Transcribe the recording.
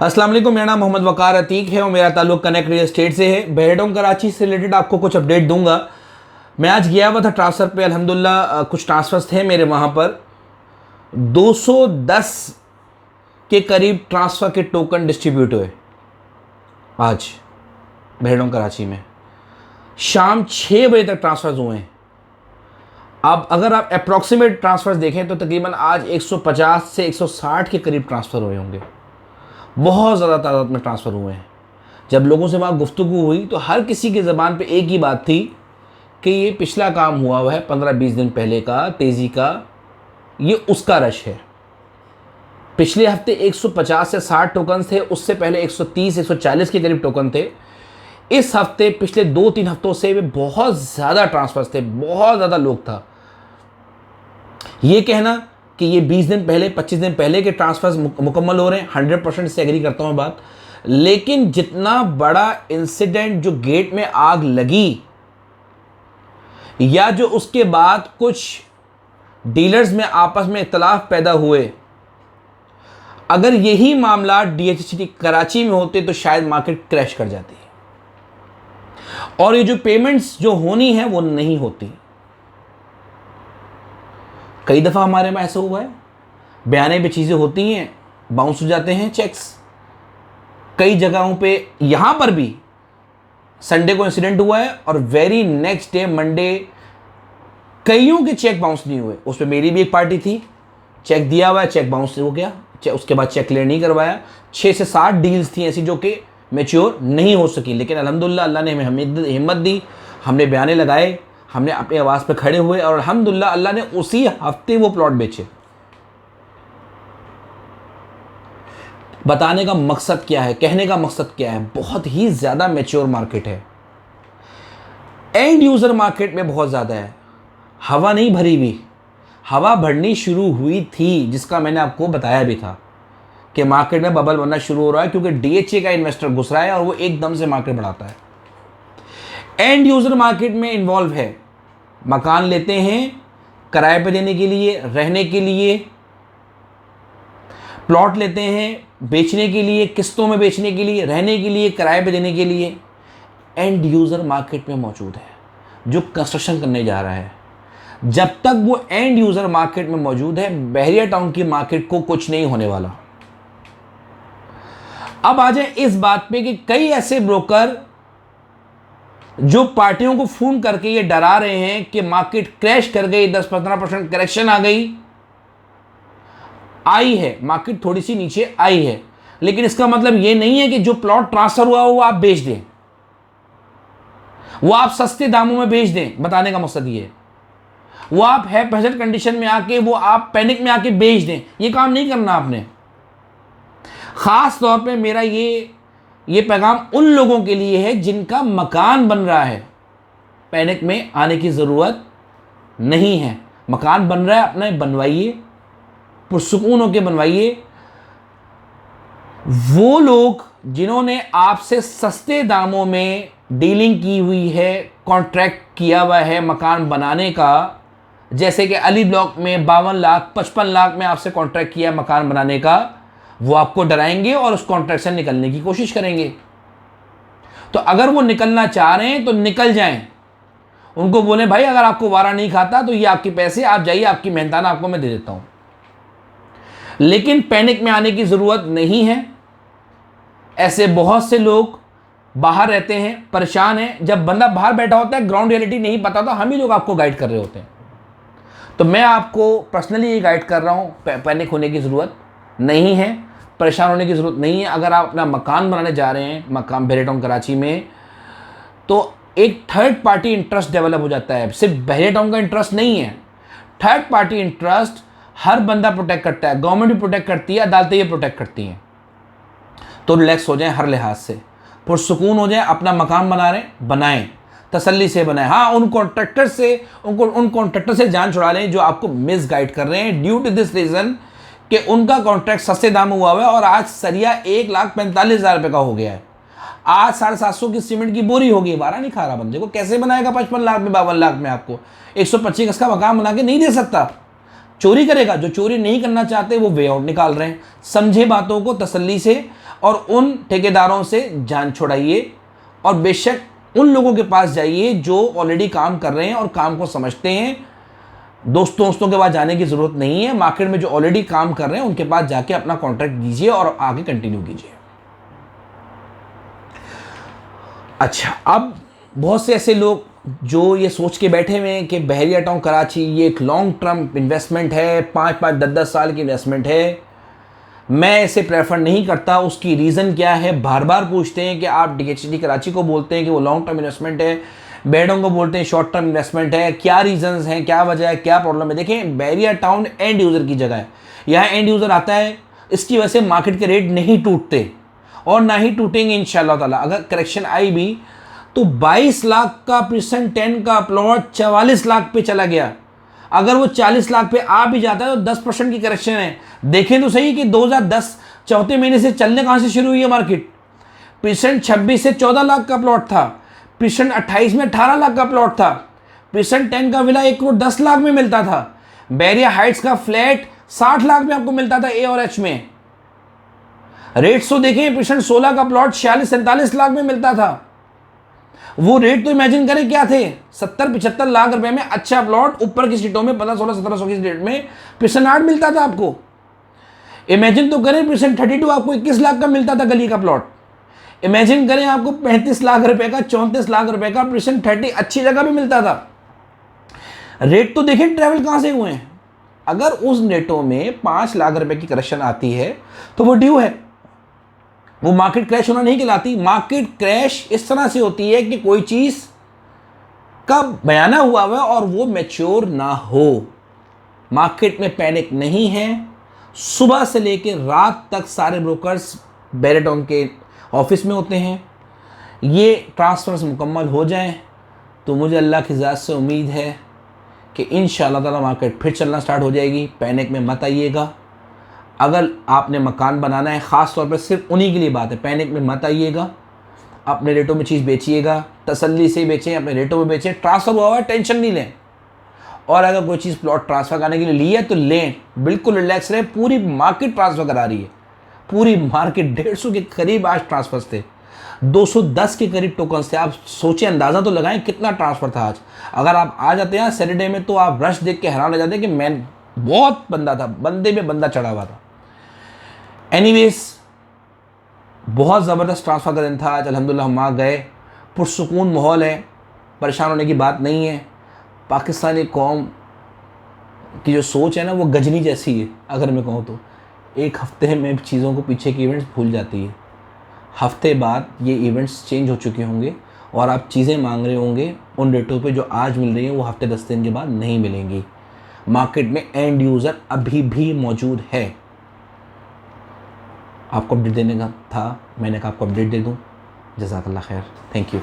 अस्सलाम वालेकुम, मेरा नाम मोहम्मद वकार अतीक है और मेरा ताल्लुक कनेक्ट रियल एस्टेट से है। बहरडोम कराची से रिलेटेड आपको कुछ अपडेट दूंगा। मैं आज गया हुआ था ट्रांसफ़र पे, अल्हम्दुलिल्लाह कुछ ट्रांसफ़र्स थे मेरे वहाँ पर। 210 के करीब ट्रांसफ़र के टोकन डिस्ट्रीब्यूट हुए आज बहरडोम कराची में। शाम 6 बजे तक ट्रांसफ़र्स हुए हैं। अब अगर आप अप्रॉक्सीमेट ट्रांसफ़र्स देखें तो तकरीबन आज 150 से 160 के करीब ट्रांसफ़र हुए होंगे। बहुत ज़्यादा तादाद में ट्रांसफ़र हुए हैं। जब लोगों से वहाँ गुफ्तगू हुई तो हर किसी की ज़बान पे एक ही बात थी कि ये पिछला काम हुआ है 15-20 दिन पहले का, तेज़ी का, ये उसका रश है। पिछले हफ्ते 150 से 60 टोकन थे, उससे पहले 130-140 के करीब टोकन थे। इस हफ्ते पिछले 2-3 हफ्तों से भी बहुत ज़्यादा ट्रांसफ़र्स थे, बहुत ज़्यादा लोग था। ये कहना कि ये 20 दिन पहले 25 दिन पहले के ट्रांसफ़र्स मुकम्मल हो रहे हैं, 100% से एग्री करता हूँ बात। लेकिन जितना बड़ा इंसिडेंट जो गेट में आग लगी या जो उसके बाद कुछ डीलर्स में आपस में इख्तलाफ पैदा हुए, अगर यही मामला DHCT कराची में होते तो शायद मार्केट क्रैश कर जाती और ये जो पेमेंट्स जो होनी है वो नहीं होती। कई दफ़ा हमारे में ऐसा हुआ है, बयाने पे चीज़ें होती हैं, बाउंस हो जाते हैं चेक्स। कई जगहों पे, यहाँ पर भी संडे को इंसिडेंट हुआ है और वेरी नेक्स्ट डे मंडे कईयों के चेक बाउंस नहीं हुए। उसमें मेरी भी एक पार्टी थी, चेक दिया हुआ है, चेक बाउंस हो गया, उसके बाद चेक क्लियर नहीं करवाया। 6 से 7 डील्स थी ऐसी जो कि मैच्योर नहीं हो सकी। लेकिन अल्हम्दुलिल्लाह अल्लाह ने हमें हिम्मत दी, हमने बयाने लगाए, हमने अपनी आवाज़ पे खड़े हुए और अल्हम्दुलिल्लाह अल्लाह ने उसी हफ्ते वो प्लॉट बेचे। बताने का मकसद क्या है, कहने का मकसद क्या है, बहुत ही ज़्यादा मैच्योर मार्केट है। एंड यूज़र मार्केट में बहुत ज़्यादा है, हवा नहीं भरी हुई। हवा भरनी शुरू हुई थी, जिसका मैंने आपको बताया भी था कि मार्केट में बबल बनना शुरू हो रहा है क्योंकि DHA का इन्वेस्टर घुस रहा है और वो एकदम से मार्केट बढ़ाता है। एंड यूज़र मार्केट में इन्वॉल्व है, मकान लेते हैं किराए पे देने के लिए, रहने के लिए, प्लॉट लेते हैं बेचने के लिए, किस्तों में बेचने के लिए, रहने के लिए, किराए पे देने के लिए। एंड यूज़र मार्केट में मौजूद है जो कंस्ट्रक्शन करने जा रहा है। जब तक वो एंड यूज़र मार्केट में मौजूद है, बहरिया टाउन की मार्केट को कुछ नहीं होने वाला। अब आ जाए इस बात पे कि कई ऐसे ब्रोकर जो पार्टियों को फोन करके ये डरा रहे हैं कि मार्केट क्रैश कर गई, 10-15% करेक्शन आ गई, आई है, मार्केट थोड़ी सी नीचे आई है, लेकिन इसका मतलब ये नहीं है कि जो प्लॉट ट्रांसफर हुआ वो आप बेच दें, वो आप सस्ते दामों में बेच दें। बताने का मकसद ये है, वो आप है प्रेजेंट कंडीशन में आके वो आप पैनिक में आके बेच दें, ये काम नहीं करना आपने। खास तौर पे मेरा ये पैगाम उन लोगों के लिए है जिनका मकान बन रहा है। पैनिक में आने की ज़रूरत नहीं है। मकान बन रहा है, अपना बनवाइए, पुरसुकून होकर बनवाइए। वो लोग जिन्होंने आपसे सस्ते दामों में डीलिंग की हुई है, कॉन्ट्रैक्ट किया हुआ है मकान बनाने का, जैसे कि अली ब्लॉक में 52 लाख 55 लाख में आपसे कॉन्ट्रैक्ट किया मकान बनाने का, वो आपको डराएंगे और उस कॉन्ट्रैक्ट से निकलने की कोशिश करेंगे। तो अगर वो निकलना चाह रहे हैं तो निकल जाएं। उनको बोलें भाई अगर आपको वारा नहीं खाता तो ये आपके पैसे, आप जाइए, आपकी मेहनताना आपको मैं दे देता हूं। लेकिन पैनिक में आने की ज़रूरत नहीं है। ऐसे बहुत से लोग बाहर रहते हैं, परेशान हैं। जब बंदा बाहर बैठा होता है, ग्राउंड रियलिटी नहीं पता, तो हम ही लोग आपको गाइड कर रहे होते हैं। तो मैं आपको पर्सनली ये गाइड कर रहा हूं, पैनिक होने की ज़रूरत नहीं है, परेशान होने की ज़रूरत नहीं है। अगर आप अपना मकान बनाने जा रहे हैं, मकान बहरिया टाउन कराची में, तो एक थर्ड पार्टी इंटरेस्ट डेवलप हो जाता है। सिर्फ बहरिया टाउन का इंटरेस्ट नहीं है, थर्ड पार्टी इंटरेस्ट हर बंदा प्रोटेक्ट करता है। गवर्नमेंट भी प्रोटेक्ट करती है, अदालतें भी प्रोटेक्ट करती हैं। तो रिलैक्स हो जाएं हर लिहाज से, पुरसुकून हो जाएं। अपना मकान बना रहे हैं, बनाएं, तसल्ली से बनाएं। हाँ, उन कॉन्ट्रैक्टर से जान छुड़ा लें जो आपको मिस गाइड कर रहे हैं ड्यू टू दिस रीज़न कि उनका कॉन्ट्रैक्ट सस्ते दाम में हुआ है और आज सरिया 1,45,000 रुपये का हो गया है। आज 750 की सीमेंट की बोरी होगी, वारा नहीं खा रहा बंदे को। कैसे बनाएगा 55 लाख में, 52 लाख में आपको 125 का मकान बना के नहीं दे सकता। चोरी करेगा। जो चोरी नहीं करना चाहते वो वे आउट निकाल रहे हैं। समझे बातों को तसल्ली से, और उन ठेकेदारों से जान छुड़ाइए और बेशक उन लोगों के पास जाइए जो ऑलरेडी काम कर रहे हैं और काम को समझते हैं। दोस्तों के पास जाने की ज़रूरत नहीं है। मार्केट में जो ऑलरेडी काम कर रहे हैं उनके पास जाके अपना कॉन्ट्रैक्ट दीजिए और आगे कंटिन्यू कीजिए। अच्छा, अब बहुत से ऐसे लोग जो ये सोच के बैठे हुए हैं कि बहरिया टाउन कराची ये एक लॉन्ग टर्म इन्वेस्टमेंट है, 5-5 10-10 साल की इन्वेस्टमेंट है, मैं इसे प्रेफर नहीं करता। उसकी रीज़न क्या है? बार बार पूछते हैं कि आप DHT कराची को बोलते हैं कि वो लॉन्ग टर्म इन्वेस्टमेंट है, बेडों को बोलते हैं शॉर्ट टर्म इन्वेस्टमेंट है। क्या रीजंस हैं, क्या वजह है, क्या प्रॉब्लम है? देखें, बहरिया टाउन एंड यूज़र की जगह है। यहाँ एंड यूज़र आता है, इसकी वजह से मार्केट के रेट नहीं टूटते और ना ही टूटेंगे इंशाल्लाह ताला। अगर करेक्शन आई भी तो 22 लाख का परसेंट 10 का प्लॉट 44 लाख पे चला गया। अगर वो 40 लाख पे आ भी जाता है तो 10% की करेक्शन है। देखें तो सही कि 2010 चौथे महीने से चलने कहाँ से शुरू हुई है मार्केट। परसेंट 26 से 14 लाख का प्लॉट था, परसेंट 28 में 18 लाख का प्लॉट था, परसेंट 10 का विला 1 करोड़ 10 लाख में मिलता था। बैरिया हाइट्स का फ्लैट 60 लाख में आपको मिलता था ए और एच में। रेट्स तो देखें, परसेंट 16 का प्लॉट 46-47 लाख में मिलता था। वो रेट तो इमेजिन करें क्या थे, 70-75 लाख रुपए में अच्छा प्लॉट ऊपर की सीटों में 1500-1600 की रेट में परसेंट 8 मिलता था आपको। इमेजिन तो करें, परसेंट 32 आपको 21 लाख का मिलता था गली का प्लॉट। इमेजिन करें आपको 35 लाख रुपए का, 34 लाख रुपए का परसेंट 30 अच्छी जगह भी मिलता था। रेट तो देखें ट्रैवल कहां से हुए हैं। अगर उस रेटों में 5 लाख रुपए की करेक्शन आती है तो वो ड्यू है, वो मार्केट क्रैश होना नहीं कहलाती। मार्केट क्रैश इस तरह से होती है कि कोई चीज का बयाना हुआ है और वो मैच्योर ना हो। मार्केट में पैनिक नहीं है। सुबह से लेकर रात तक सारे ब्रोकर्स बेरेटॉन के ऑफिस में होते हैं। ये ट्रांसफर्स मुकम्मल हो जाएं तो मुझे अल्लाह की ज़ात से उम्मीद है कि इंशाअल्लाह ताला मार्केट फिर चलना स्टार्ट हो जाएगी। पैनिक में मत आइएगा। अगर आपने मकान बनाना है, ख़ास तौर पर सिर्फ उन्हीं के लिए बात है, पैनिक में मत आइएगा। अपने रेटों में चीज़ बेचिएगा, तसल्ली से बेचें, अपने रेटों में बेचें। ट्रांसफ़र हुआ है, टेंशन नहीं लें। और अगर कोई चीज़ प्लॉट ट्रांसफ़र करने के लिए ली है तो लें, बिल्कुल रिलैक्स रहें। पूरी मार्केट ट्रांसफ़र करा रही है, पूरी मार्केट 150 के करीब आज ट्रांसफर्स थे, 210 के करीब टोकन्स थे। आप सोचें, अंदाज़ा तो लगाएं कितना ट्रांसफ़र था आज। अगर आप आ जाते हैं सैटरडे में तो आप रश देख के हैरान हो जाते हैं कि मैं बहुत बंदा था, बंदे में बंदा चढ़ा हुआ था। एनीवेज, बहुत ज़बरदस्त ट्रांसफ़र का दिन था आज। अल्हम्दुलिल्लाह हम आ गए, पुरसुकून माहौल है, परेशान होने की बात नहीं है। पाकिस्तानी कौम की जो सोच है ना, वो गजनी जैसी है। अगर मैं कहूँ तो एक हफ्ते में चीज़ों को, पीछे के इवेंट्स भूल जाती है। हफ्ते बाद ये इवेंट्स चेंज हो चुके होंगे और आप चीज़ें मांग रहे होंगे उन रेटों पे जो आज मिल रही हैं, वो हफ्ते 10 दिन के बाद नहीं मिलेंगी। मार्केट में एंड यूज़र अभी भी मौजूद है। आपको अपडेट देने का था, मैंने कहा आपको अपडेट दे दूँ। जज़ाकल्लाह खैर, थैंक यू।